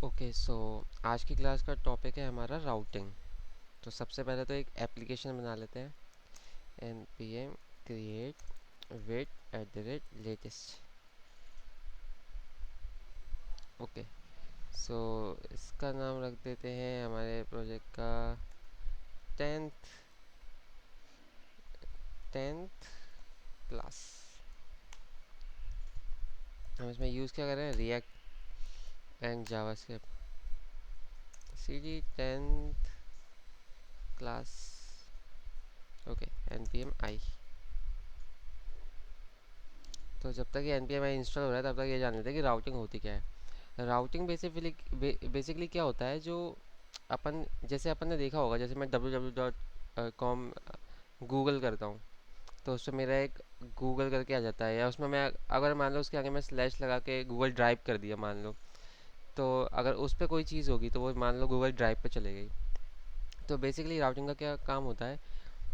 Okay so आज की class का टॉपिक है हमारा राउटिंग। तो सबसे पहले तो एक एप्लीकेशन बना लेते हैं। N P M create with at the rate latest. Okay so इसका नाम रख देते हैं हमारे प्रोजेक्ट का टेंथ टेंथ क्लास। हम इसमें यूज़ क्या कर रहे हैं, React and JavaScript. C D tenth class. Okay N P M I. तो जब तक ये N P M I install हो रहा है तब तक ये जान लेते हैं कि राउटिंग होती क्या है। राउटिंग बेसिकली क्या होता है, जो अपन जैसे अपन ने देखा होगा, जैसे मैं www.com गूगल करता हूँ तो उसमें मेरा एक गूगल करके आ जाता है, या उसमें मैं अगर मान लो उसके आगे मैं स्लैश लगा के गूगल ड्राइव कर दिया मान लो, तो अगर उस पर कोई चीज़ होगी तो वो मान लो गूगल ड्राइव पे चले गई। तो बेसिकली राउटिंग का क्या काम होता है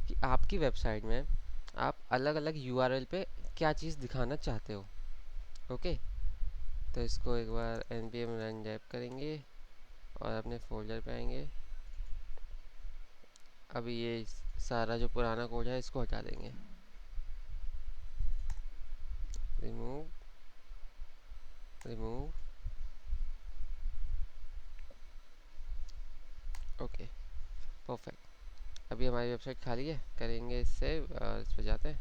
कि आपकी वेबसाइट में आप अलग अलग यूआरएल पे क्या चीज़ दिखाना चाहते हो। ओके, तो इसको एक बार npm run dev करेंगे और अपने फोल्डर पे आएंगे। अभी ये सारा जो पुराना कोड है इसको हटा देंगे। Remove remove. Okay perfect. अभी हमारी वेबसाइट खाली है, करेंगे इससे और इस पर जाते हैं।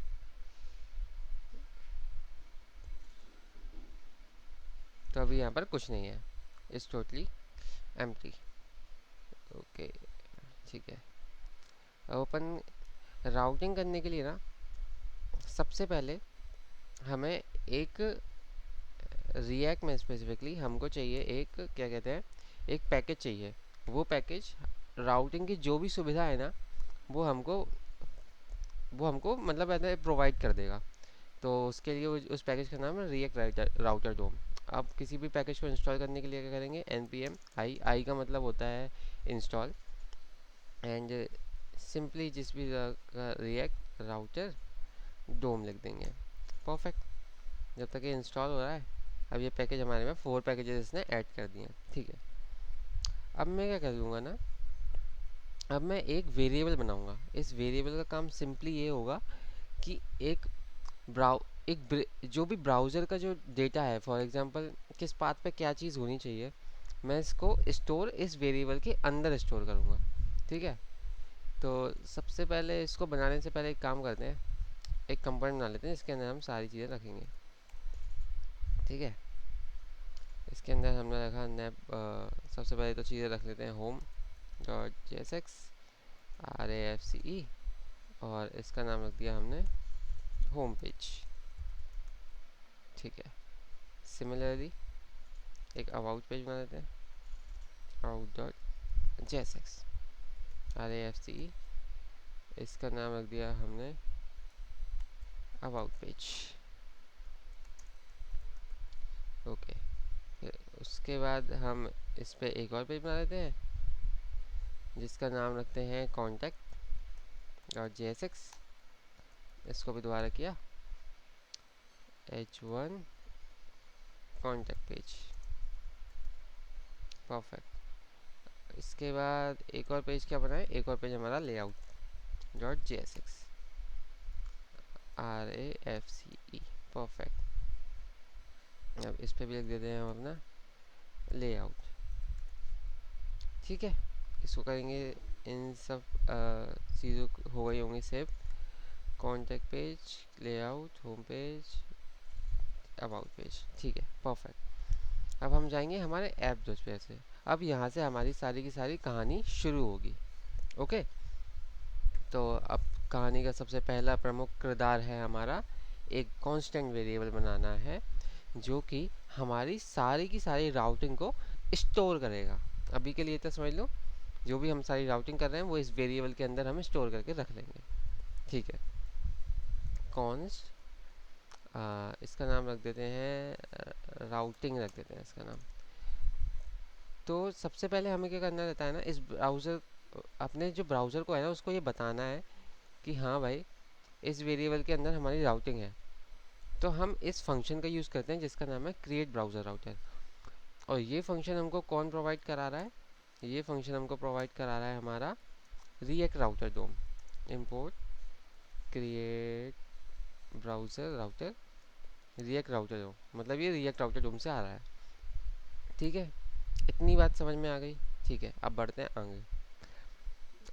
तो अभी यहाँ पर कुछ नहीं है, इट्स टोटली एम्प्टी। ओके ठीक है। अब अपन राउटिंग करने के लिए ना सबसे पहले हमें एक रिएक्ट में स्पेसिफिकली हमको चाहिए एक क्या कहते हैं, एक पैकेज चाहिए। वो पैकेज राउटिंग की जो भी सुविधा है ना वो हमको मतलब ऐसे प्रोवाइड कर देगा। तो उसके लिए उस पैकेज का नाम है रिएक्ट राउटर डोम। आप किसी भी पैकेज को इंस्टॉल करने के लिए क्या करेंगे, एन पी एम आई, आई का मतलब होता है इंस्टॉल, एंड सिंपली जिस भी रिएक्ट राउटर डोम लिख देंगे। परफेक्ट। जब तक ये इंस्टॉल हो रहा है, अब ये पैकेज हमारे में 4 पैकेजेस इसने ऐड कर दिए हैं। ठीक है, अब मैं क्या करूँगा ना, अब मैं एक वेरिएबल बनाऊंगा। इस वेरिएबल का काम सिंपली ये होगा कि ब्राउ जो भी ब्राउज़र का जो डेटा है, फॉर एग्जांपल किस पाथ पे क्या चीज़ होनी चाहिए, मैं इसको स्टोर इस वेरिएबल के अंदर स्टोर करूँगा। ठीक है, तो सबसे पहले इसको बनाने से पहले एक काम करते हैं, एक कंपोनेंट बना लेते हैं जिसके अंदर हम सारी चीज़ें रखेंगे। ठीक है, इसके अंदर हमने रखा नैप। सबसे पहले तो चीज़ें रख लेते हैं home dot J S X R A F C E, और इसका नाम रख दिया हमने होम पेज। ठीक है, सिमिलरली एक अबाउट पेज बना देते हैं, out dot J S X R A F C E, इसका नाम रख दिया हमने अबाउट पेज। ओके, फिर उसके बाद हम इस पे एक और पेज बना देते हैं जिसका नाम रखते हैं contact dot J S x. इसको भी दोबारा किया, H one contact page. Perfect. इसके बाद एक और पेज क्या बनाए, एक और पेज हमारा layout dot J S X R A F C E. Perfect. अब इस पे भी लिख देते हैं हम अपना लेआउट। ठीक है, इसको करेंगे, इन सब चीज़ों हो गई होंगी save. Contact page, layout, home page, about page. ठीक है परफेक्ट। अब हम जाएंगे हमारे ऐप पे से। अब यहाँ से हमारी सारी की सारी कहानी शुरू होगी। ओके, तो अब कहानी का सबसे पहला प्रमुख किरदार है हमारा एक कांस्टेंट वेरिएबल बनाना है जो कि हमारी सारी की सारी राउटिंग को स्टोर करेगा। अभी के लिए तो समझ लो, जो भी हम सारी राउटिंग कर रहे हैं वो इस वेरिएबल के अंदर हम स्टोर करके रख लेंगे। ठीक है, कॉन्स्ट, इसका नाम रख देते हैं राउटिंग, रख देते हैं इसका नाम। तो सबसे पहले हमें क्या करना रहता है ना, इस ब्राउज़र, अपने जो ब्राउज़र को है ना उसको ये बताना है कि हाँ भाई इस वेरिएबल के अंदर हमारी राउटिंग है। तो हम इस फंक्शन का यूज़ करते हैं जिसका नाम है क्रिएट ब्राउज़र राउटर। और ये फंक्शन हमको कौन प्रोवाइड करा रहा है? ये फंक्शन हमको प्रोवाइड करा रहा है हमारा React router DOM. Import create browser router React router DOM, मतलब ये रिएक्ट राउटर डोम से आ रहा है। ठीक है, इतनी बात समझ में आ गई। ठीक है, अब बढ़ते हैं आगे।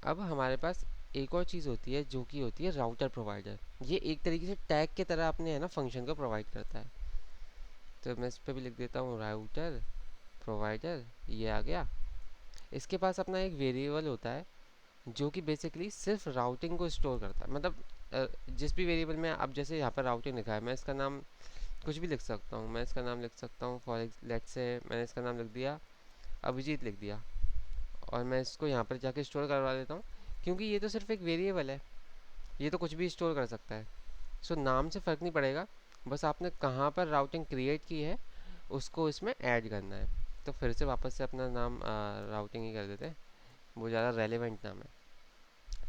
अब हमारे पास एक और चीज़ होती है जो कि होती है राउटर प्रोवाइडर। ये एक तरीके से टैग की तरह अपने है ना फंक्शन को प्रोवाइड करता है। तो मैं इस पर भी लिख देता हूँ राउटर प्रोवाइडर, ये आ गया। इसके पास अपना एक वेरिएबल होता है जो कि बेसिकली सिर्फ राउटिंग को स्टोर करता है। मतलब जिस भी वेरिएबल में, अब जैसे यहाँ पर राउटिंग लिखा है, मैं इसका नाम कुछ भी लिख सकता हूँ। मैं इसका नाम लिख सकता हूँ फॉर लेट्स से मैंने इसका नाम लिख दिया अभिजीत लिख दिया, और मैं इसको यहाँ पर जाके स्टोर करवा देता हूँ, क्योंकि ये तो सिर्फ एक वेरिएबल है, ये तो कुछ भी स्टोर कर सकता है। सो नाम से फ़र्क नहीं पड़ेगा, बस आपने कहाँ पर राउटिंग क्रिएट की है उसको इसमें ऐड करना है। तो फिर से वापस से अपना नाम राउटिंग ही कर देते हैं, वो ज़्यादा रेलेवेंट नाम है।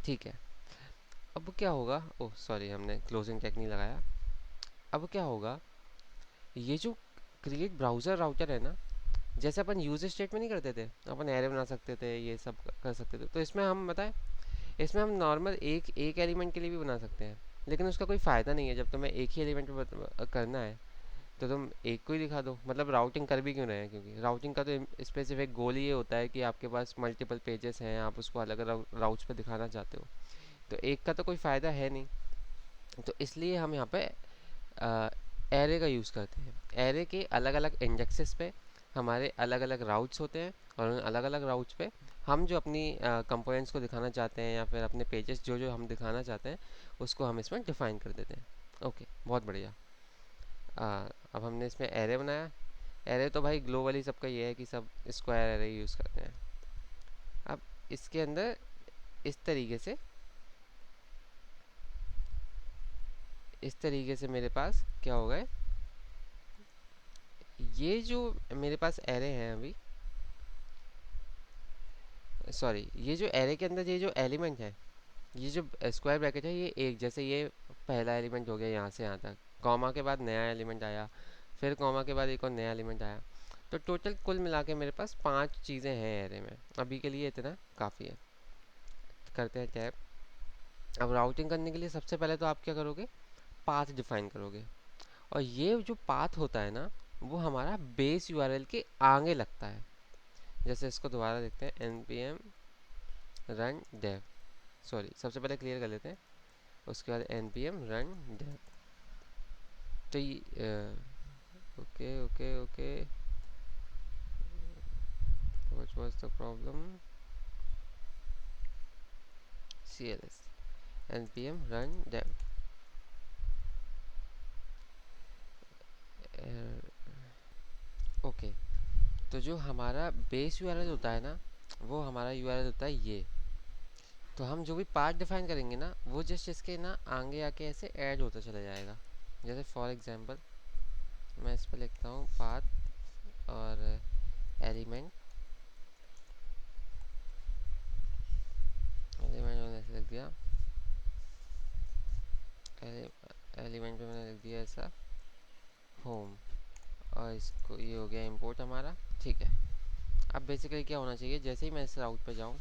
ठीक है, अब क्या होगा, ओह सॉरी हमने क्लोजिंग टैग नहीं लगाया। अब क्या होगा, ये जो क्रिएट ब्राउज़र राउटर है ना, जैसे अपन यूज स्टेट में नहीं करते थे, अपन एरे बना सकते थे, ये सब कर सकते थे, तो इसमें हम बताएं, इसमें हम नॉर्मल एक एक एलिमेंट के लिए भी बना सकते हैं, लेकिन उसका कोई फ़ायदा नहीं है। जब तुम्हें एक ही एलिमेंट पे करना है तो तुम एक को ही दिखा दो, मतलब राउटिंग कर भी क्यों रहे हैं, क्योंकि राउटिंग का तो स्पेसिफिक गोल ही ये होता है कि आपके पास मल्टीपल पेजेस हैं, आप उसको अलग अलग राउट्स पे दिखाना चाहते हो, तो एक का तो कोई फ़ायदा है नहीं। तो इसलिए हम यहाँ पे एरे का यूज़ करते हैं। एरे के अलग अलग इंडेक्सेस पे हमारे अलग अलग राउट्स होते हैं, और उन अलग अलग राउट्स पे हम जो अपनी कंपोनेंट्स को दिखाना चाहते हैं या फिर अपने पेजेस जो जो हम दिखाना चाहते हैं उसको हम इसमें डिफाइन कर देते हैं। ओके, बहुत बढ़िया। अब हमने इसमें एरे बनाया। एरे तो भाई ग्लोबली सबका ये है कि सब स्क्वायर एरे यूज़ करते हैं। अब इसके अंदर इस तरीके से मेरे पास क्या होगा, ये जो मेरे पास एरे हैं अभी, सॉरी, ये जो एरे के अंदर ये जो एलिमेंट है, ये जो स्क्वायर ब्रैकेट है, ये एक जैसे ये पहला एलिमेंट हो गया यहाँ से यहाँ तक, कॉमा के बाद नया एलिमेंट आया, फिर कॉमा के बाद एक और नया एलिमेंट आया, तो टोटल कुल मिला के मेरे पास 5 चीज़ें हैं एरे में। अभी के लिए इतना काफ़ी है। करते हैं टैब। अब राउटिंग करने के लिए सबसे पहले तो आप क्या करोगे, पाथ डिफाइन करोगे, और ये जो पाथ होता है ना, वो हमारा बेस यूआरएल के आगे लगता है। जैसे इसको दोबारा देखते हैं, npm run dev, सॉरी सबसे पहले क्लियर कर लेते हैं, उसके बाद npm run dev। तो ये okay okay okay, what was the problem, cls npm run dev। Okay, तो जो हमारा बेस यूआरएल होता है ना, वो हमारा यूआरएल होता है ये। तो हम जो भी पाथ डिफाइन करेंगे ना, वो जस्ट इसके ना आगे आके ऐसे ऐड होता चला जाएगा। जैसे फॉर एग्जांपल मैं इस पर लिखता हूँ पाथ और एलिमेंट, मैंने ऐसे लिख दिया, एलिमेंट पे मैंने लिख दिया ऐसा होम, और इसको ये हो गया इंपोर्ट हमारा। ठीक है, अब बेसिकली क्या होना चाहिए, जैसे ही मैं इस राउट पे जाऊँ,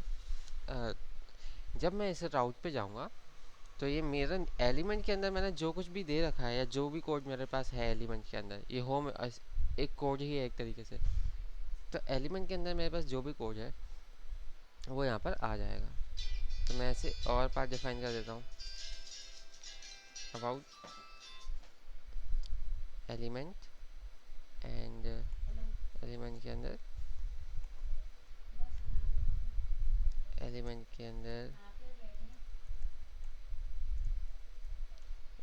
जब मैं इस राउट पे जाऊँगा तो ये मेरा एलिमेंट के अंदर मैंने जो कुछ भी दे रखा है या जो भी कोड मेरे पास है एलिमेंट के अंदर, ये होम एक कोड ही है एक तरीके से। तो एलिमेंट के अंदर मेरे पास जो भी कोड है वो यहाँ पर आ जाएगा। तो मैं ऐसे और पार्ट डिफाइन कर देता हूँ, अबाउट एलिमेंट, एंड एलिमेंट के अंदर एलिमेंट के अंदर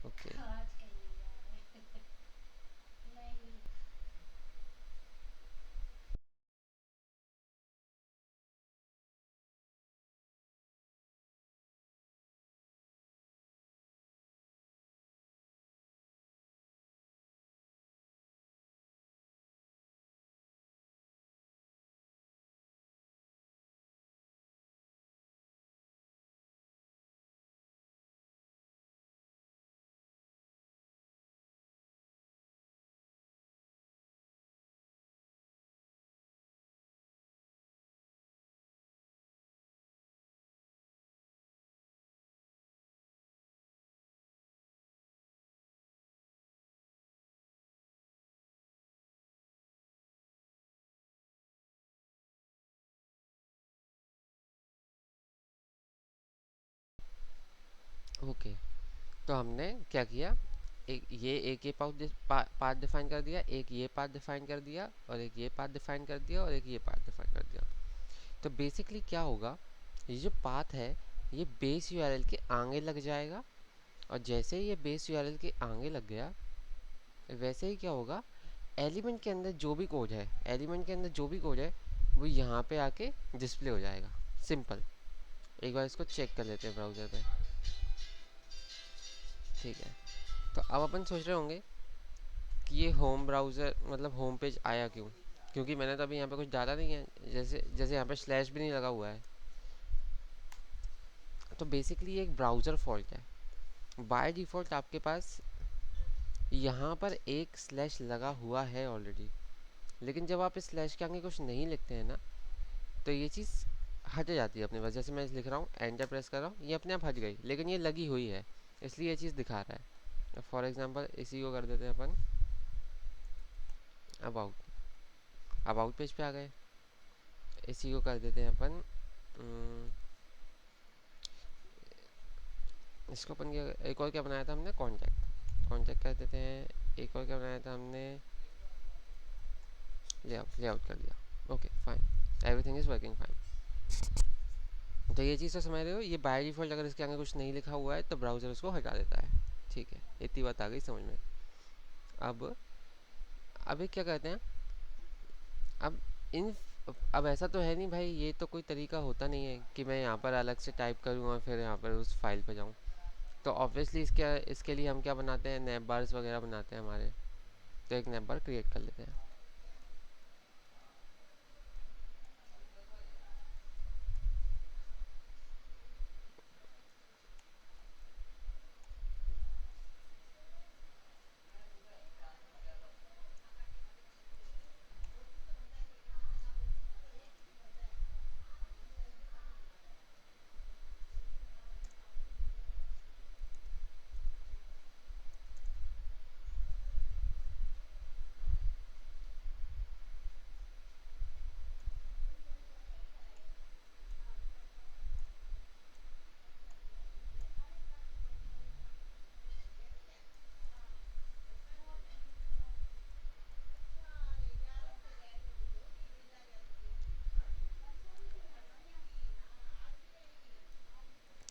ओके ओके, तो हमने क्या किया, एक ये पार्ट डिफाइन कर दिया, एक ये पार्ट डिफाइन कर दिया, और एक ये पार्ट डिफाइन कर दिया, और एक ये पार्ट डिफाइन कर दिया। तो बेसिकली क्या होगा, ये जो पाथ है ये बेस यूआरएल के आगे लग जाएगा, और जैसे ही ये बेस यूआरएल के आगे लग गया, वैसे ही क्या होगा, एलिमेंट के अंदर जो भी कोड है, एलिमेंट के अंदर जो भी कोड है वो यहाँ पे आके डिस्प्ले हो जाएगा। सिंपल। एक बार इसको चेक कर लेते हैं ब्राउज़र पे। ठीक है, तो अब अपन सोच रहे होंगे कि ये होम ब्राउज़र मतलब होम पेज आया क्यों, क्योंकि मैंने तो अभी यहाँ पे कुछ डाला नहीं है, जैसे जैसे यहाँ पे स्लैश भी नहीं लगा हुआ है। तो बेसिकली ये एक ब्राउज़र फॉल्ट है। बाय डिफ़ॉल्ट आपके पास यहाँ पर एक स्लैश लगा हुआ है ऑलरेडी, लेकिन जब आप इस स्लैश के आगे कुछ नहीं लिखते हैं ना, तो ये चीज़ हट जाती है अपने पास। जैसे मैं लिख रहा हूँ, एंटर प्रेस कर रहा हूँ, ये अपने आप हट गई, लेकिन ये लगी हुई है, इसलिए ये चीज़ दिखा रहा है। फॉर एग्जांपल इसी को कर देते हैं अपन अबाउट। अबाउट पेज पे आ गए। इसी को कर देते हैं अपन इसको अपन एक और क्या बनाया था हमने, कॉन्टैक्ट। कॉन्टैक्ट कर देते हैं। एक और क्या बनाया था हमने, लेआउट कर दिया। Okay fine, everything is working fine. तो ये चीज़ तो समझ रहे हो, ये बाय डिफ़ॉल्ट अगर इसके आगे कुछ नहीं लिखा हुआ है तो ब्राउज़र उसको हटा देता है। ठीक है, इतनी बात आ गई समझ में। अब अभी क्या कहते हैं, अब इन अब ऐसा तो है नहीं भाई, ये तो कोई तरीका होता नहीं है कि मैं यहाँ पर अलग से टाइप करूँ और फिर यहाँ पर उस फाइल पे जाऊँ। तो ऑब्वियसली इसके लिए हम क्या बनाते हैं, नैप बार्स वगैरह बनाते हैं हमारे। तो एक नैप बार क्रिएट कर लेते हैं।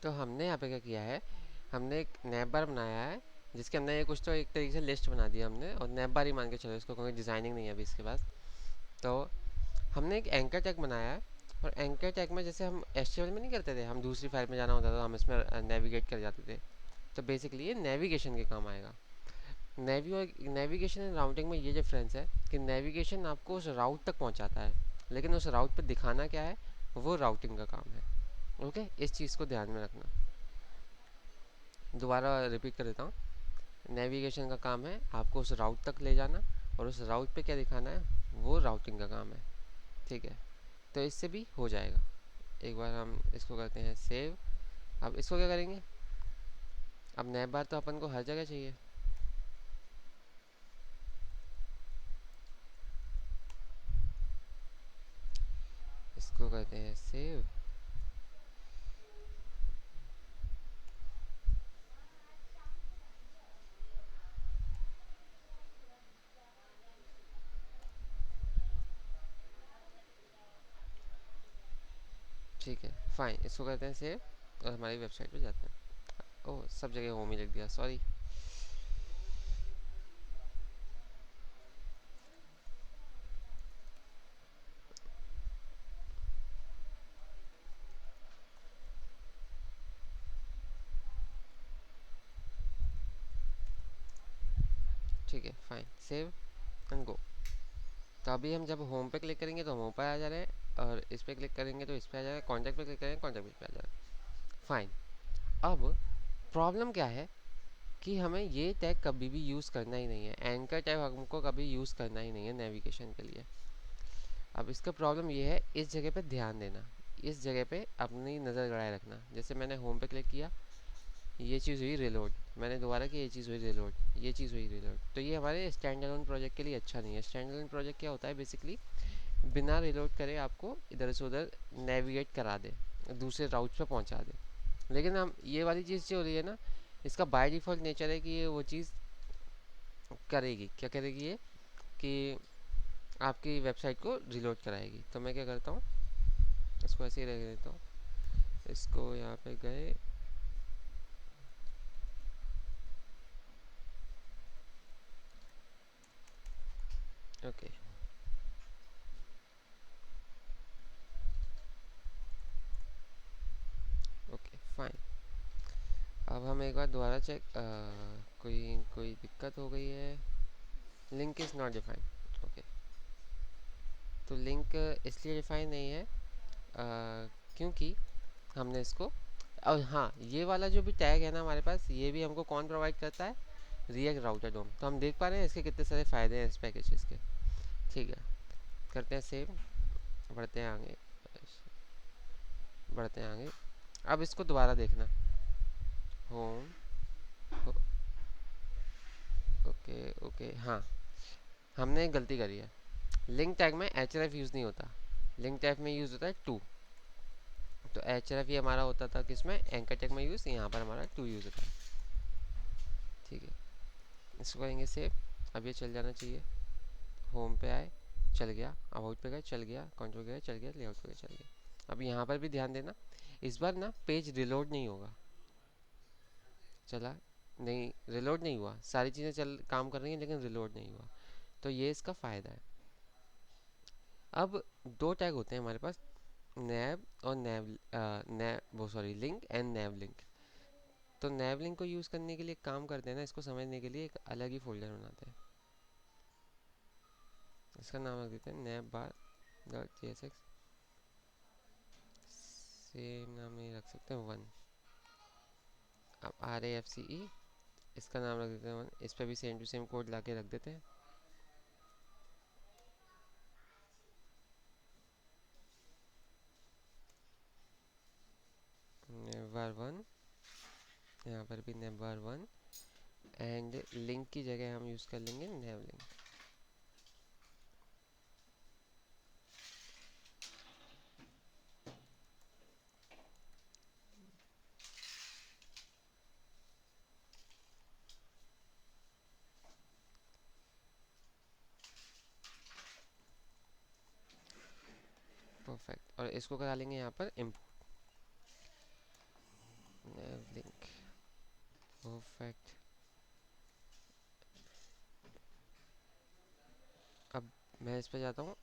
तो हमने यहाँ पे क्या किया है, हमने एक नैप बार बनाया है जिसके अंदर ये कुछ तो एक तरीके से लिस्ट बना दिया हमने, और नैप बार ही मान के चलो इसको, क्योंकि डिज़ाइनिंग नहीं है अभी इसके पास। तो हमने एक एंकर टैग बनाया है, और एंकर टैग में जैसे हम एचटीएमएल में नहीं करते थे, हम दूसरी फाइल में जाना होता था, हम इसमें नेविगेट कर जाते थे। तो बेसिकली ये नेविगेशन के काम आएगा। नेविगेशन एंड राउटिंग में ये डिफरेंस है कि नेविगेशन आपको उस राउट तक पहुंचाता है, लेकिन उस राउट पर दिखाना क्या है, वो राउटिंग का काम है। ओके, इस चीज़ को ध्यान में रखना। दोबारा रिपीट कर देता हूँ। नेविगेशन का काम है आपको उस राउट तक ले जाना, और उस राउट पे क्या दिखाना है, वो राउटिंग का काम है। ठीक है, तो इससे भी हो जाएगा। एक बार हम इसको करते हैं सेव। अब इसको क्या करेंगे, अब नैप बार तो अपन को हर जगह चाहिए। इसको करते हैं सेव। ठीक है फाइन, इसको करते हैं सेव, और हमारी वेबसाइट पे जाते हैं। ओह, सब जगह होम ही लिख दिया, सॉरी। ठीक है फाइन, सेव एंड गो। तो अभी हम जब होम पे क्लिक करेंगे तो होम पर आ जा रहे हैं, और इस पर क्लिक करेंगे तो इस पर आ जाएगा, कॉन्टैक्ट पे क्लिक करेंगे कॉन्टैक्ट पे आ जाएगा। फाइन। अब प्रॉब्लम क्या है कि हमें ये टैग कभी भी यूज़ करना ही नहीं है, एंकर टैग हमको कभी यूज़ करना ही नहीं है नेविगेशन के लिए। अब इसका प्रॉब्लम ये है, इस जगह पे ध्यान देना, इस जगह पे अपनी नज़र गड़ाए रखना। जैसे मैंने होम पे क्लिक किया, ये चीज़ हुई रिलोड, मैंने दोबारा की, ये चीज़ हुई रिलोड, ये चीज़ हुई रिलोड। तो ये हमारे स्टैंड अलोन प्रोजेक्ट के लिए अच्छा नहीं है। स्टैंड अलोन प्रोजेक्ट क्या होता है, बेसिकली बिना रिलोड करे आपको इधर से उधर नेविगेट करा दे, दूसरे राउट पे पहुंचा दे। लेकिन हम ये वाली चीज़ जो हो रही है ना, इसका बाय डिफ़ॉल्ट नेचर है कि ये वो चीज़ करेगी। क्या करेगी ये कि आपकी वेबसाइट को रिलोड कराएगी। तो मैं क्या करता हूँ, इसको ऐसे ही रख देता हूँ। इसको यहाँ पे गए, ओके ओके फाइन। अब हम एक बार दोबारा चेक, कोई कोई दिक्कत हो गई है। Link is not defined, okay. तो लिंक इसलिए डिफाइन नहीं है क्योंकि हमने इसको, और हाँ, ये वाला जो भी टैग है ना हमारे पास, ये भी हमको कौन प्रोवाइड करता है, रिएक्ट राउटर डोम। तो हम देख पा रहे हैं इसके कितने सारे फ़ायदे हैं इस पैकेज के। ठीक है, करते हैं सेव, बढ़ते हैं आगे, बढ़ते हैं आगे। अब इसको दोबारा देखना, होम, ओके ओके, हाँ, हमने एक गलती करी है। लिंक टैग में एच यूज़ नहीं होता, लिंक टैग में यूज़ होता है टू। तो एच ये हमारा होता था किसमें, एंकर टैग में यूज़, यहाँ पर हमारा टू यूज़ होता है। ठीक है, इसको करेंगे सेव। अब ये चल जाना चाहिए। होम पे आए, चल गया, अबाउट पे गए चल गया, कंट्रोल गए चल गया, लेआउट पे गए चल गया। अब यहाँ पर भी ध्यान देना, इस बार ना पेज रिलोड नहीं होगा। चला नहीं, रिलोड नहीं हुआ, सारी चीज़ें चल काम कर रही हैं लेकिन रिलोड नहीं हुआ। तो ये इसका फ़ायदा है। अब दो टैग होते हैं हमारे पास, नैब और नैब वो sorry link and nav link. तो नैब लिंक को यूज़ करने के लिए एक काम करते हैं ना, इसको समझने के लिए एक अलग ही फोल्डर बनाते हैं। इसका नाम रख देते हैं navbar dot G S X. Same नाम ही रख सकते हैं, वन। अब RAFCE, इसका नाम रख देते हैं वन। इस पर भी सेम टू सेम कोड ला के रख देते हैं। नेबर वन, यहाँ पर भी नेबर वन, एंड लिंक की जगह हम यूज़ कर लेंगे नेव लिंक। परफेक्ट, और इसको करा लेंगे यहाँ पर इम्पोर्ट नेव लिंक। परफेक्ट। अब मैं इस पर जाता हूँ,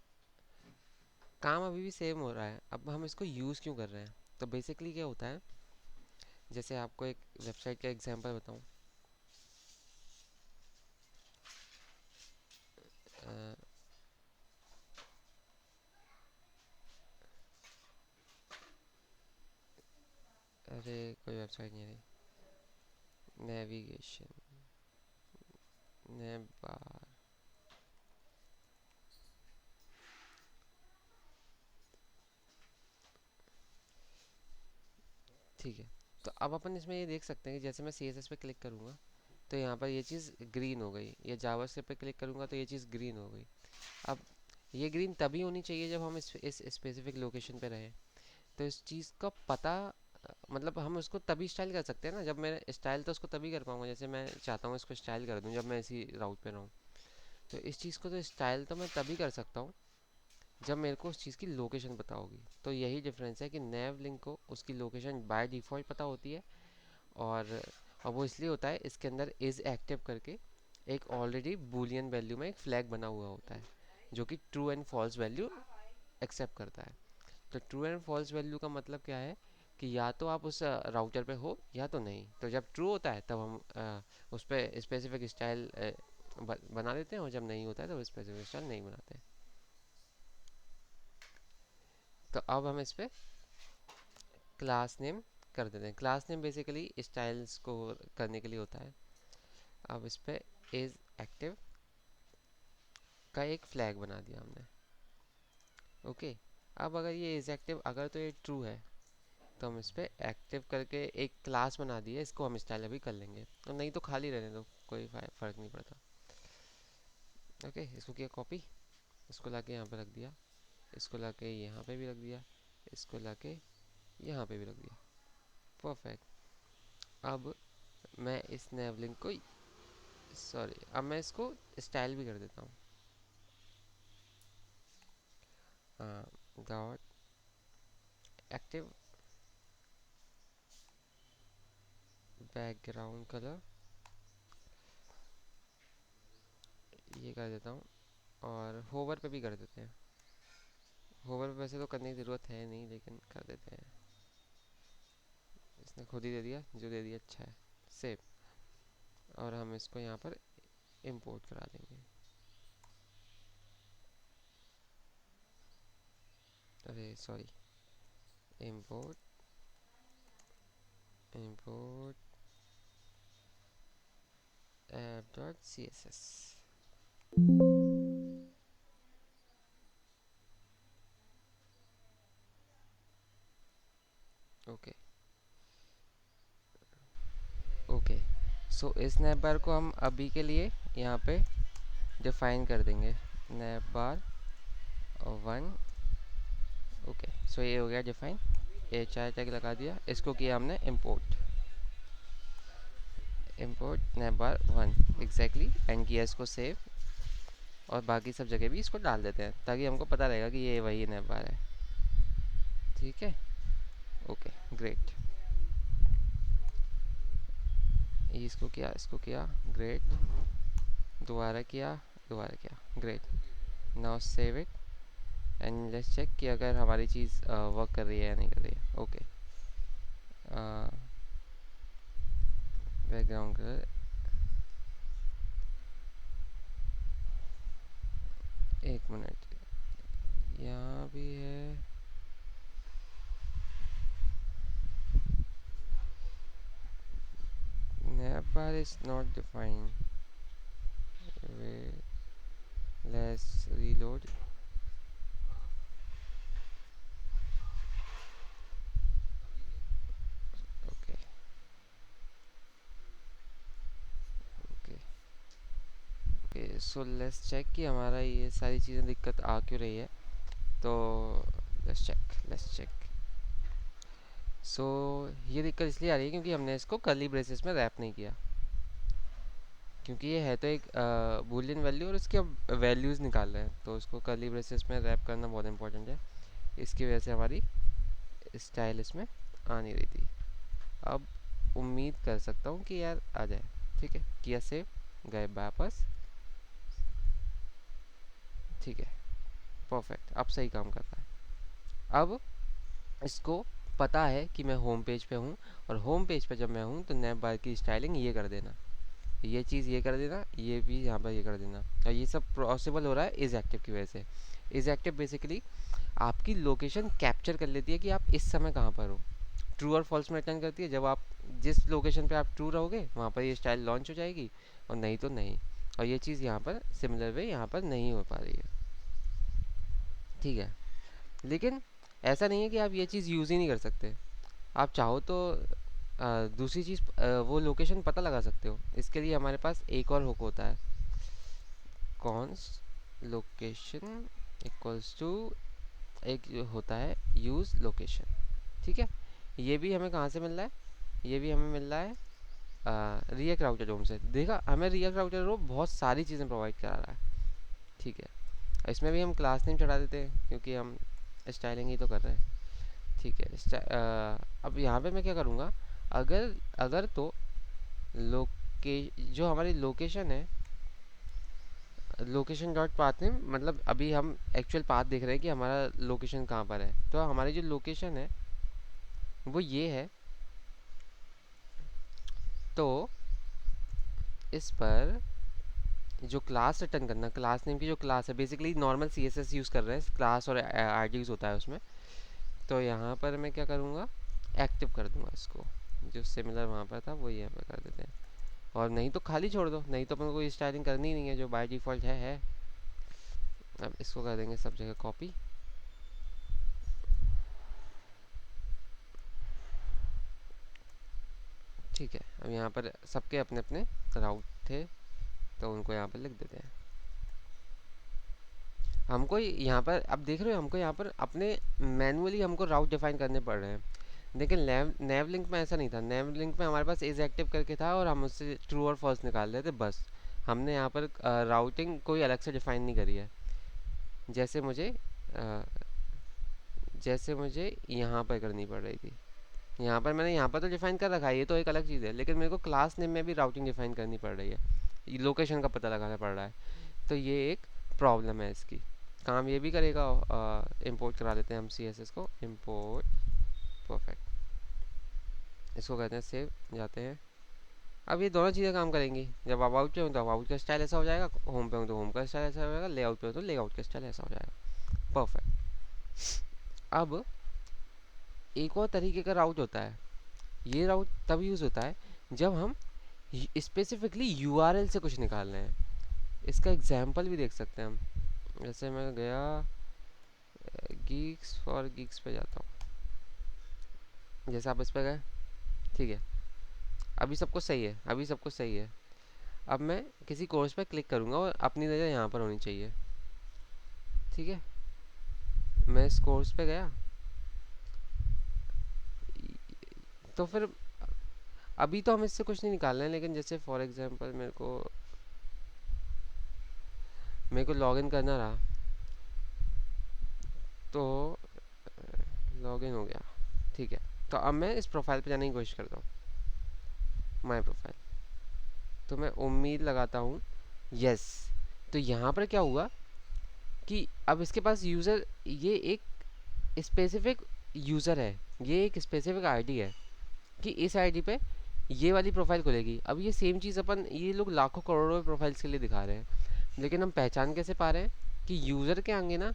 काम अभी भी सेम हो रहा है। अब हम इसको यूज़ क्यों कर रहे हैं, तो बेसिकली क्या होता है, जैसे आपको एक वेबसाइट का एग्जांपल बताऊँ। अरे कोई वेबसाइट नहीं रही, नेविगेशन, नेव बार, ठीक है। तो अब अपन इसमें ये देख सकते हैं कि जैसे मैं CSS पे क्लिक करूँगा तो यहाँ पर ये चीज़ ग्रीन हो गई, या जावास्क्रिप्ट पे क्लिक करूँगा तो ये चीज़ ग्रीन हो गई। अब ये ग्रीन तभी होनी चाहिए जब हम इस स्पेसिफिक लोकेशन पे रहें। तो इस चीज़ का पता, मतलब हम उसको तभी स्टाइल कर सकते हैं ना, जब मैं स्टाइल तो उसको तभी कर पाऊँगा, जैसे मैं चाहता हूँ इसको स्टाइल कर दूँ जब मैं इसी राउट पे रहूँ। तो इस चीज़ को तो स्टाइल तो मैं तभी कर सकता हूँ जब मेरे को उस चीज़ की लोकेशन पता होगी। तो यही डिफरेंस है कि नैव लिंक को उसकी लोकेशन बाय डिफ़ॉल्ट पता होती है, और वो इसलिए होता है, इसके अंदर इज़ एक्टिव करके एक ऑलरेडी बूलियन वैल्यू में एक फ्लैग बना हुआ होता है जो कि true and false value accept करता है। तो ट्रू एंड फॉल्स वैल्यू का मतलब क्या है कि या तो आप उस राउटर पे हो या तो नहीं। तो जब ट्रू होता है तब हम उस पर स्पेसिफिक स्टाइल बना देते हैं, और जब नहीं होता है तो स्पेसिफिक स्टाइल नहीं बनाते हैं। तो अब हम इस पर क्लास नेम कर देते हैं। क्लास नेम बेसिकली स्टाइल्स को करने के लिए होता है। अब इस पर इज़ एक्टिव का एक फ्लैग बना दिया हमने, ओके। अब अगर ये इज़ एक्टिव, अगर तो ये ट्रू है तो हम इस पर एक्टिव करके एक क्लास बना दिए, इसको हम स्टाइल अभी कर लेंगे, और नहीं तो खाली रहने दो, कोई फ़र्क नहीं पड़ता। ओके, इसको किया कॉपी, इसको लाके यहाँ पे रख दिया, इसको लाके यहाँ पे भी रख दिया, इसको लाके यहाँ पे भी रख दिया। परफेक्ट। अब मैं इस नेवलिंग को, सॉरी, अब मैं इसको स्टाइल भी कर देता हूँ। डॉट एक्टिव बैकग्राउंड कलर, ये कर देता हूँ। और होवर पे भी कर देते हैं। होवर पे वैसे तो करने की ज़रूरत है नहीं, लेकिन कर देते हैं। इसने खुद ही दे दिया, जो दे दिया अच्छा है। सेव। और हम इसको यहाँ पर इंपोर्ट करा देंगे। अरे sorry, import import app dot C S S. Okay okay. So इस नैप बार को हम अभी के लिए यहाँ पे डिफाइन कर देंगे, नैप बार 1। ओके, सो ये हो गया डिफाइन। एच आई टैग लगा दिया, इसको किया हमने import, import nap bar 1 exactly, and किया इसको सेव। और बाकी सब जगह भी इसको डाल देते हैं ताकि हमको पता रहेगा कि ये वही नैप बार है। ठीक है, ओके ग्रेट। इसको किया, इसको किया, ग्रेट। दोबारा किया, great. Now save it and let's check कि अगर हमारी चीज़ वर्क कर रही है या नहीं कर रही है। ओके, बैकग्राउंड कलर, एक मिनट, यहाँ भी है। Nav bar is not defined, let's reload. Okay okay okay, so let's check कि हमारा ये सारी चीज़ें दिक्कत आ क्यों रही है। तो लेट्स चेक। सो ये दिक्कत इसलिए आ रही है क्योंकि हमने इसको कर्ली ब्रेसेस में रैप नहीं किया। क्योंकि ये है तो एक बूलियन वैल्यू और इसके हम वैल्यूज़ निकाल रहे हैं, तो उसको कर्ली ब्रेसेस में रैप करना बहुत इंपॉर्टेंट है। इसकी वजह से हमारी स्टाइल इसमें आ नहीं रही थी। अब उम्मीद कर सकता हूँ कि यार आ जाए। ठीक है, किया सेव, गए वापस। ठीक है, परफेक्ट, अब सही काम कर रहा है। अब इसको पता है कि मैं होम पेज पे हूँ, और होम पेज पे जब मैं हूँ तो नैप बार की स्टाइलिंग ये कर देना, ये चीज़ ये कर देना, ये भी यहाँ पर ये कर देना। और ये सब पॉसिबल हो रहा है इज एक्टिव की वजह से। इज एक्टिव बेसिकली आपकी लोकेशन कैप्चर कर लेती है कि आप इस समय कहाँ पर हो। ट्रू और फॉल्स में रिटर्न करती है। जब आप जिस लोकेशन पे आप ट्रू रहोगे वहाँ पर ये स्टाइल लॉन्च हो जाएगी, और नहीं तो नहीं। और ये चीज़ यहाँ पर सिमिलर वे यहाँ पर नहीं हो पा रही है। ठीक है, लेकिन ऐसा नहीं है कि आप ये चीज़ यूज़ ही नहीं कर सकते। आप चाहो तो दूसरी चीज़, वो लोकेशन पता लगा सकते हो। इसके लिए हमारे पास एक और हुक होता है, कॉन्स लोकेशन इक्वल्स टू, एक होता है यूज़ लोकेशन। ठीक है, ये भी हमें कहाँ से मिल रहा है? ये भी हमें मिल रहा है रिएक्ट राउटर रोम से। देखा, हमें रिएक्ट राउटर रोम बहुत सारी चीज़ें प्रोवाइड करा रहा है। ठीक है, इसमें भी हम क्लास नेम चढ़ा देते हैं क्योंकि हम स्टाइलिंग ही तो कर रहे हैं। ठीक है, अब यहाँ पे मैं क्या करूँगा, अगर अगर तो लोके जो हमारी लोकेशन है, लोकेशन डॉट पाथ नेम, मतलब अभी हम एक्चुअल पाथ देख रहे हैं कि हमारा लोकेशन कहाँ पर है। तो हमारी जो लोकेशन है वो ये है। तो इस पर जो क्लास रिटर्न करना, क्लास नेम की जो क्लास है, basically normal C S S use कर रहे हैं, क्लास और आर्टिक्स होता है उसमें। तो यहाँ पर मैं क्या करूँगा, एक्टिव कर दूँगा इसको। जो सिमिलर वहाँ पर था वो यहाँ पर कर देते हैं। और नहीं तो खाली छोड़ दो, नहीं तो अपन को स्टाइलिंग करनी ही नहीं है, जो बाय डिफ़ॉल्ट है। अब इसको कर देंगे सब जगह कॉपी। ठीक है, अब यहाँ पर सबके अपने अपने राउट थे, तो उनको यहाँ पर लिख देते हैं। हमको यहाँ पर, अब देख रहे हो, हमको यहाँ पर अपने मैनुअली हमको राउट डिफाइन करने पड़ रहे हैं। लेकिन नेव लिंक में ऐसा नहीं था। नेव लिंक में हमारे पास इज एक्टिव करके था और हम उससे ट्रू और फॉल्स निकाल रहे थे बस। हमने यहाँ पर राउटिंग कोई अलग से डिफाइन नहीं करी है। जैसे मुझे अ, जैसे मुझे यहाँ पर करनी पड़ रही थी। यहाँ पर मैंने यहाँ पर तो डिफाइन कर रखा है, ये तो एक अलग चीज़ है, लेकिन मेरे को क्लास नेम में भी राउटिंग डिफाइन करनी पड़ रही है, लोकेशन का पता लगाना पड़ रहा है। तो ये एक प्रॉब्लम है इसकी। काम ये भी करेगा। इंपोर्ट करा लेते हैं हम सी एस एस को, इंपोर्ट, परफेक्ट। इसको कहते हैं सेव, जाते हैं। अब ये दोनों चीज़ें काम करेंगी। जब अबाउट पे हूँ तो अबाउट का स्टाइल ऐसा हो जाएगा, होम पे हूँ तो होम का स्टाइल ऐसा हो जाएगा, लेआउट पे हूँ तो लेआउट का स्टाइल ऐसा हो जाएगा। परफेक्ट। अब एक और तरीके का राउट होता है। ये राउट तब यूज़ होता है जब हम स्पेसिफिकली यूआरएल से कुछ निकाल रहे हैं। इसका एग्जाम्पल भी देख सकते हैं हम। जैसे मैं गया गीक्स फॉर गीक्स पे जाता हूँ, जैसे आप इस पे गए, ठीक है, अभी सब कुछ सही है, अभी सब कुछ सही है। अब मैं किसी कोर्स पे क्लिक करूँगा और अपनी नज़र यहाँ पर होनी चाहिए, ठीक है। मैं इस कोर्स पे गया, तो फिर अभी तो हम इससे कुछ नहीं निकाल रहे हैं, लेकिन जैसे फॉर एग्जांपल मेरे को लॉगिन करना रहा, तो लॉगिन हो गया, ठीक है। तो अब मैं इस प्रोफाइल पे जाने की कोशिश करता हूँ, माय प्रोफाइल। तो मैं उम्मीद लगाता हूँ, यस। तो यहाँ पर क्या हुआ कि अब इसके पास यूज़र, ये एक स्पेसिफिक यूज़र है, ये एक स्पेसिफिक आईडी है कि इस आईडी पे ये वाली प्रोफाइल खुलेगी। अब ये सेम चीज़ अपन, ये लोग लाखों करोड़ों प्रोफाइल्स के लिए दिखा रहे हैं, लेकिन हम पहचान कैसे पा रहे हैं कि यूज़र के आगे ना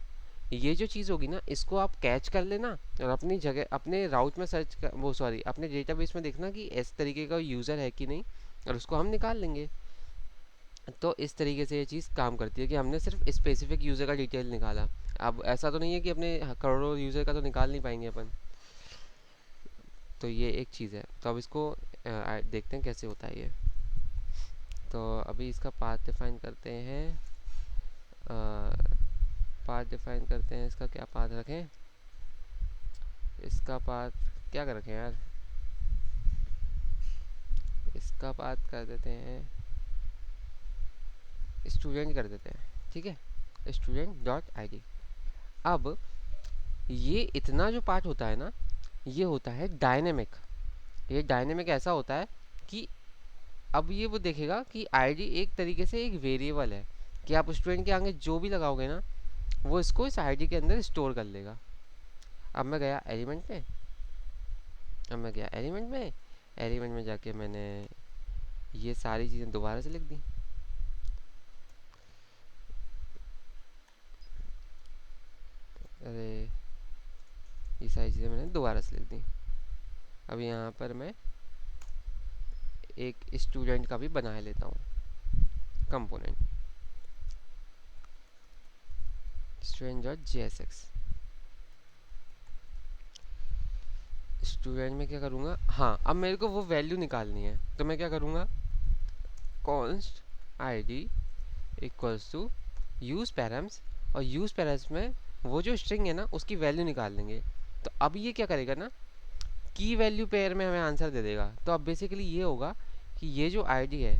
ये जो चीज़ होगी ना, इसको आप कैच कर लेना और अपनी जगह, अपने राउट में सर्च कर, वो सॉरी, अपने डेटाबेस में देखना कि इस तरीके का यूज़र है कि नहीं, और उसको हम निकाल लेंगे। तो इस तरीके से ये चीज़ काम करती है कि हमने सिर्फ स्पेसिफिक यूज़र का डिटेल निकाला। अब ऐसा तो नहीं है कि अपने करोड़ों यूज़र का तो निकाल नहीं पाएंगे अपन। तो ये एक चीज़ है। तो अब इसको देखते हैं कैसे होता है ये। तो अभी इसका पाथ डिफाइन करते हैं। पाथ डिफाइन करते हैं, इसका क्या पाथ रखें, इसका पाथ क्या कर रखें यार, इसका पाथ कर देते हैं स्टूडेंट कर देते हैं, ठीक है, स्टूडेंट डॉट आई डी। अब ये इतना जो पार्ट होता है ना, ये होता है डायनेमिक। ये डायनेमिक ऐसा होता है कि अब ये वो देखेगा कि आईडी एक तरीके से एक वेरिएबल है, कि आप स्टूडेंट के आगे जो भी लगाओगे ना, वो इसको इस आईडी के अंदर स्टोर कर लेगा। अब मैं गया एलिमेंट में, एलिमेंट में जाके मैंने ये सारी चीज़ें दोबारा से लिख दी। अरे ये सारी चीज़ें मैंने दोबारा से लिख दी। अब यहाँ पर मैं एक स्टूडेंट का भी बना लेता हूँ component, student dot J S x. Student में क्या करूँगा, हाँ, अब मेरे को वो वैल्यू निकालनी है, तो मैं क्या करूँगा, const I D equals to use params, और यूज़ पैरम्स में वो जो स्ट्रिंग है ना, उसकी वैल्यू निकाल लेंगे। तो अब ये क्या करेगा ना, की वैल्यू पेयर में हमें आंसर दे देगा। तो अब बेसिकली ये होगा कि ये जो आईडी है,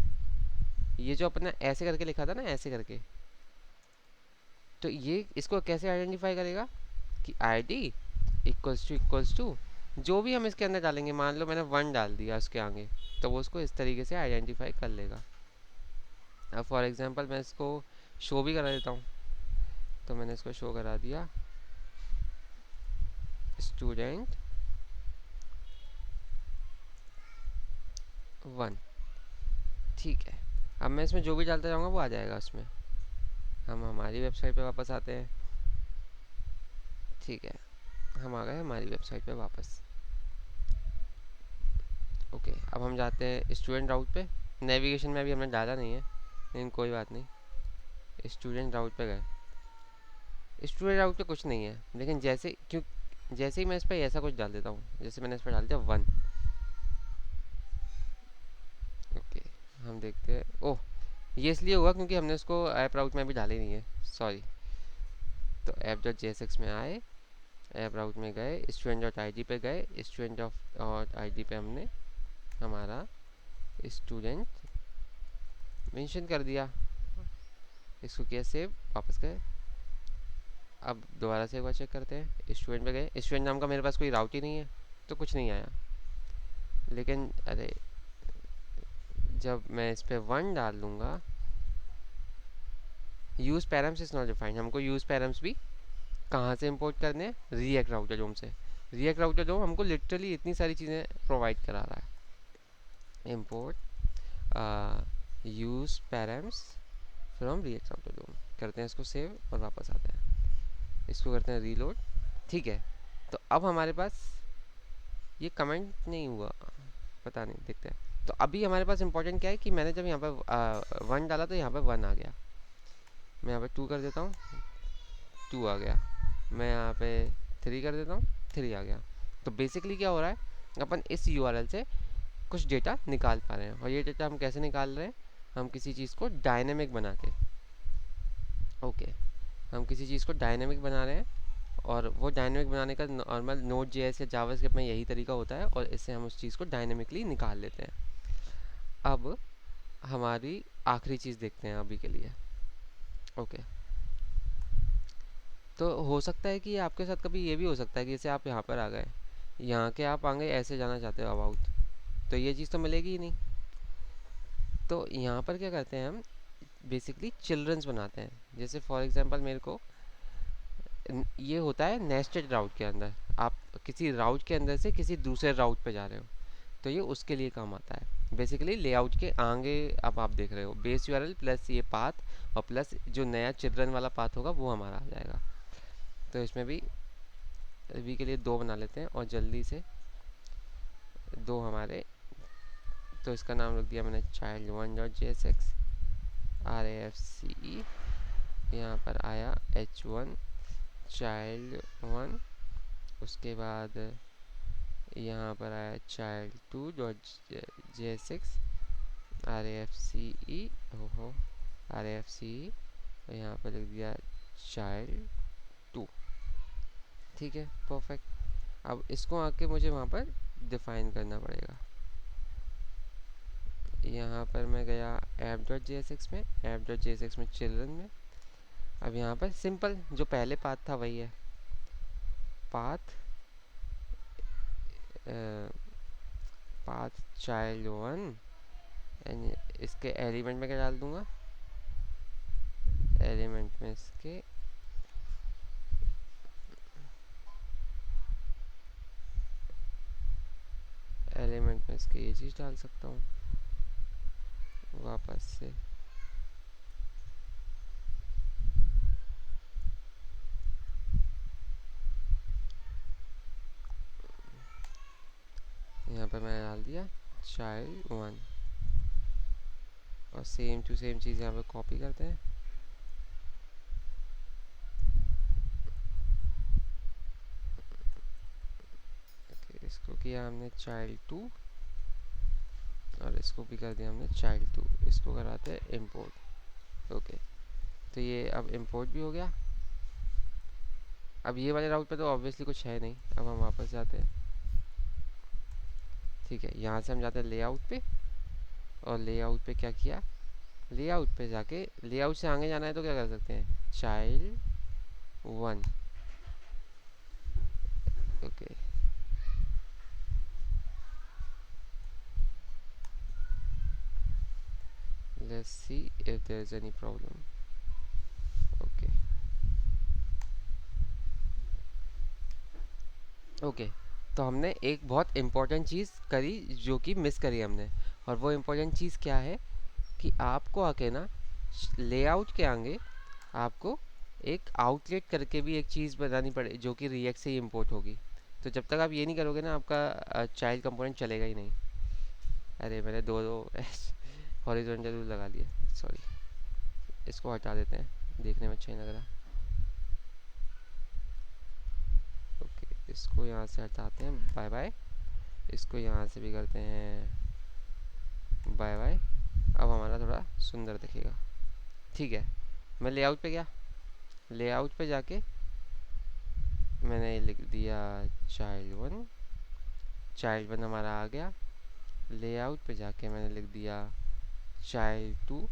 ये जो अपने ऐसे करके लिखा था ना, ऐसे करके, तो ये इसको कैसे आइडेंटिफाई करेगा कि आईडी इक्वल्स टू जो भी हम इसके अंदर डालेंगे, मान लो मैंने 1 डाल दिया उसके आगे, तो वो उसको इस तरीके से आइडेंटिफाई कर लेगा। अब फॉर एग्जांपल मैं इसको शो भी करा देता हूँ, तो मैंने इसको शो करा दिया स्टूडेंट 1, ठीक है। अब मैं इसमें जो भी डालता जाऊँगा वो आ जाएगा उसमें। हम हमारी वेबसाइट पे वापस आते हैं, ठीक है, हम आ गए हमारी वेबसाइट पे वापस। ओके, अब हम जाते हैं स्टूडेंट राउट पे। नेविगेशन में अभी हमने डाला नहीं है, लेकिन कोई बात नहीं। स्टूडेंट राउट पे गए, स्टूडेंट राउट पे कुछ नहीं है, लेकिन जैसे ही मैं इस पर ऐसा कुछ डाल देता हूँ, जैसे मैंने इस पर डाल दिया 1। ओके, हम देखते हैं, ओह, ये इसलिए हुआ क्योंकि हमने उसको ऐप राउट में भी डाले नहीं है, सॉरी। तो app dot J S x में आए, ऐप राउट में गए, स्टूडेंट डॉट आई डी पे गए, स्टूडेंट डॉट आई डी पे हमने हमारा स्टूडेंट मेंशन कर दिया, इसको किया सेव, वापस गए। अब दोबारा से एक बार चेक करते हैं, स्टूडेंट पे गए, स्टूडेंट नाम का मेरे पास कोई राउट ही नहीं है तो कुछ नहीं आया। लेकिन अरे जब मैं इस पर 1 डाल दूंगा, use params is not defined, हमको यूज़ पैरम्स भी कहाँ से इंपोर्ट करने हैं, रिएक्ट राउटर डोम से। रिएक्ट राउटर डोम हमको लिटरली इतनी सारी चीज़ें प्रोवाइड करा रहा है। Import use params from React router DOM, करते हैं इसको सेव और वापस आते हैं, इसको करते हैं रीलोड। ठीक है, तो अब हमारे पास ये कमेंट नहीं हुआ, पता नहीं, देखते हैं। तो अभी हमारे पास इंपॉर्टेंट क्या है कि मैंने जब यहाँ पर 1 डाला तो यहाँ पर 1 आ गया। मैं यहाँ पे 2 कर देता हूँ, 2 आ गया। मैं यहाँ पे 3 कर देता हूँ, 3 आ गया। तो बेसिकली क्या हो रहा है, अपन इस यूआरएल से कुछ डेटा निकाल पा रहे हैं। और ये डेटा हम कैसे निकाल रहे हैं, हम किसी चीज़ को डायनेमिक बना के, ओके, हम किसी चीज़ को डायनेमिक बना रहे हैं। और वो डायनेमिक बनाने का नॉर्मल नोड जेएस या जावास्क्रिप्ट में यही तरीका होता है, और इससे हम उस चीज़ को डायनेमिकली निकाल लेते हैं। अब हमारी आखिरी चीज़ देखते हैं अभी के लिए, ओके। तो हो सकता है कि आपके साथ कभी ये भी हो सकता है कि जैसे आप यहाँ पर आ गए, यहाँ के आप आगे ऐसे जाना चाहते हो अबाउट, तो ये चीज़ तो मिलेगी ही नहीं। तो यहाँ पर क्या करते हैं हम, बेसिकली चिल्ड्रंस बनाते हैं। जैसे फॉर एग्जांपल मेरे को ये होता है नेस्टेड राउट के अंदर, आप किसी राउट के अंदर से किसी दूसरे राउट पे जा रहे हो, तो ये उसके लिए काम आता है। बेसिकली लेआउट के आगे अब आप देख रहे हो बेस यूआरएल प्लस ये पाथ, और प्लस जो नया चिल्ड्रन वाला पाथ होगा वो हमारा आ जाएगा। तो इसमें भी अभी के लिए 2 बना लेते हैं और जल्दी से 2 हमारे, तो इसका नाम रख दिया मैंने चाइल्ड 1.jsx RAFCE, यहाँ पर आया h1 चाइल्ड 1, उसके बाद यहाँ पर आया चाइल्ड 2.jsx RAFCE, ओहो RAFCE, और यहाँ पर लिख दिया चाइल्ड 2। ठीक है, परफेक्ट। अब इसको आके मुझे वहाँ पर डिफाइन करना पड़ेगा। यहाँ पर मैं गया app.jsx में, app.jsx में चिल्ड्रन में। अब यहाँ पर सिंपल जो पहले पाथ था वही है, पाथ पाथ चाइल्ड 1, एंड इसके एलिमेंट में क्या डाल दूँगा, एलिमेंट में इसके ये चीज़ डाल सकता हूँ वापस से। यहाँ पर मैंने डाल दिया चाइल्ड 1, और सेम टू सेम चीज़ यहाँ पर कॉपी करते हैं। इसको किया हमने चाइल्ड 2, और इसको भी कर दिया हमने चाइल्ड 2। इसको कराते हैं इंपोर्ट, ओके। तो ये अब इंपोर्ट भी हो गया। अब ये वाले राउट पे तो ऑब्वियसली कुछ है नहीं, अब हम वापस जाते हैं। ठीक है, यहाँ से हम जाते हैं लेआउट पे, और लेआउट पे क्या किया, लेआउट पे जाके लेआउट से आगे जाना है तो क्या कर सकते हैं, child 1, okay. Let's see if there is any problem, okay. Okay, तो हमने एक बहुत इम्पोर्टेंट चीज़ करी जो कि मिस करी हमने, और वो इम्पोर्टेंट चीज़ क्या है कि आपको आके ना लेआउट के आगे आपको एक आउटलेट करके भी एक चीज़ बनानी पड़े जो कि रिएक्ट से ही इम्पोर्ट होगी। तो जब तक आप ये नहीं करोगे ना, आपका चाइल्ड कंपोनेंट चलेगा ही नहीं। अरे मैंने दो हॉरिजॉन्टल रूल लगा दिया, सॉरी। इसको हटा देते हैं, देखने में अच्छा नहीं लग रहा। ओके, इसको यहाँ से हटाते हैं, बाय बाय। इसको यहाँ से भी करते हैं बाय बाय। अब हमारा थोड़ा सुंदर दिखेगा। ठीक है, मैं लेआउट पे गया, लेआउट पे जाके मैंने लिख दिया चाइल्ड वन हमारा आ गया। लेआउट पे जाके मैंने लिख दिया चाइल्ड टू।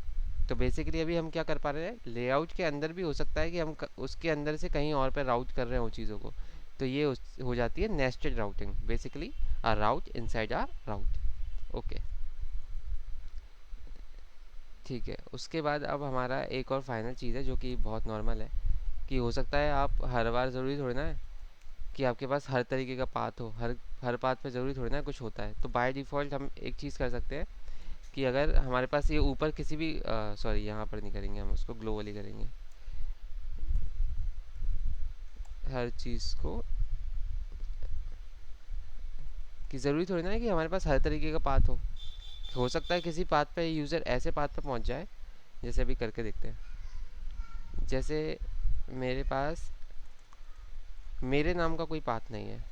तो बेसिकली अभी हम क्या कर पा रहे हैं, लेआउट के अंदर भी हो सकता है कि हम उसके अंदर से कहीं और पे राउट कर रहे हो चीज़ों को, तो ये हो जाती है nested routing, basically a route inside a route. Okay, ठीक है। उसके बाद अब हमारा एक और फाइनल चीज़ है जो कि बहुत नॉर्मल है, कि हो सकता है आप हर बार ज़रूरी थोड़ी ना है कि आपके पास हर तरीके का पाथ हो, हर पाथ पे ज़रूरी थोड़ी ना कुछ होता है। तो बाय डिफ़ॉल्ट हम एक चीज़ कर सकते हैं कि अगर हमारे पास ये ऊपर किसी भी सॉरी यहाँ पर नहीं करेंगे, हम उसको ग्लोबली करेंगे, हर चीज़ को, कि ज़रूरी थोड़ी ना है कि हमारे पास हर तरीके का पाथ हो सकता है किसी पाथ पे यूज़र ऐसे पाथ पे पहुंच जाए, जैसे अभी करके देखते हैं। जैसे मेरे पास मेरे नाम का कोई पाथ नहीं है,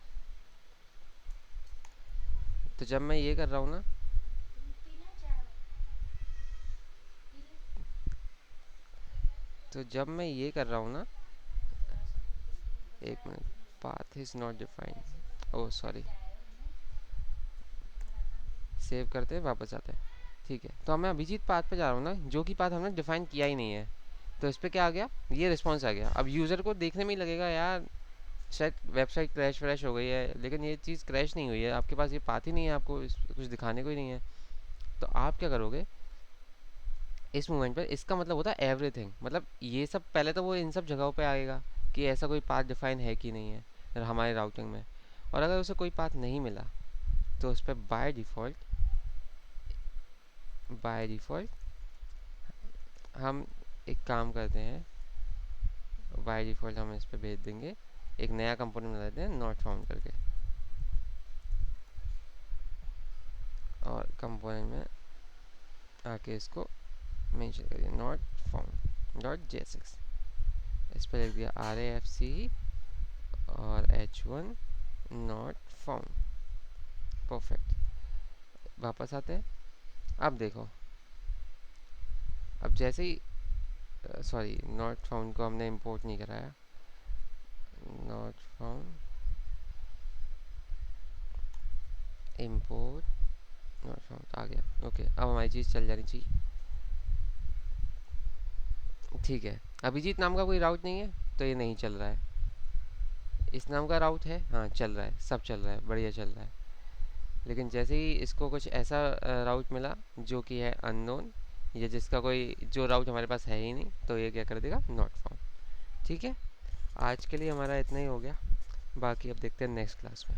तो जब मैं ये कर रहा हूँ ना, तो जब मैं ये कर रहा हूँ ना, एक minute, path is not defined, oh sorry, save करते हैं, वापस आते हैं। ठीक है, तो अब मैं अभिजीत पाथ पे जा रहा हूँ ना, जो कि पाथ हमने डिफाइन किया ही नहीं है। तो इस पर क्या आ गया, ये रिस्पॉन्स आ गया। अब यूज़र को देखने में ही लगेगा यार शायद वेबसाइट क्रैश व्रैश हो गई है, लेकिन ये चीज़ क्रैश नहीं हुई है, आपके पास ये पाथ ही नहीं है, आपको कुछ दिखाने को ही नहीं है। तो आप क्या करोगे इस मोमेंट पर, इसका मतलब होता है एवरीथिंग, मतलब ये सब पहले तो वो इन सब जगहों पे आएगा कि ऐसा कोई पाथ डिफाइन है कि नहीं है हमारे राउटिंग में। और अगर उसे कोई पाथ नहीं मिला, तो उस पर बाय डिफ़ॉल्ट हम एक काम करते हैं, बाय डिफ़ॉल्ट हम इस पर भेज देंगे, एक नया कंपोनेंट बना देते हैं नॉट फाउंड करके, और कंपोनेंट में आके इसको मेंशन करिए नॉट फाउंड डॉट जेएसएक्स। इस पर लिख दिया RAFC और H1 नॉट फाउंड। परफेक्ट, वापस आते हैं। अब देखो, अब जैसे ही सॉरी, नॉट फाउंड को हमने इंपोर्ट नहीं कराया, not found import not found आ गया। ओके, अब हमारी चीज़ चल जानी चाहिए। ठीक है, अभिजीत नाम का कोई राउट नहीं है, तो ये नहीं चल रहा है। इस नाम का राउट है, हाँ चल रहा है, सब चल रहा है, बढ़िया चल रहा है। लेकिन जैसे ही इसको कुछ ऐसा राउट मिला जो कि है अननोन, या जिसका कोई जो राउट हमारे पास है ही नहीं, तो ये क्या कर देगा, नॉट फाउंड। ठीक है, आज के लिए हमारा इतना ही हो गया, बाकी अब देखते हैं नेक्स्ट क्लास में।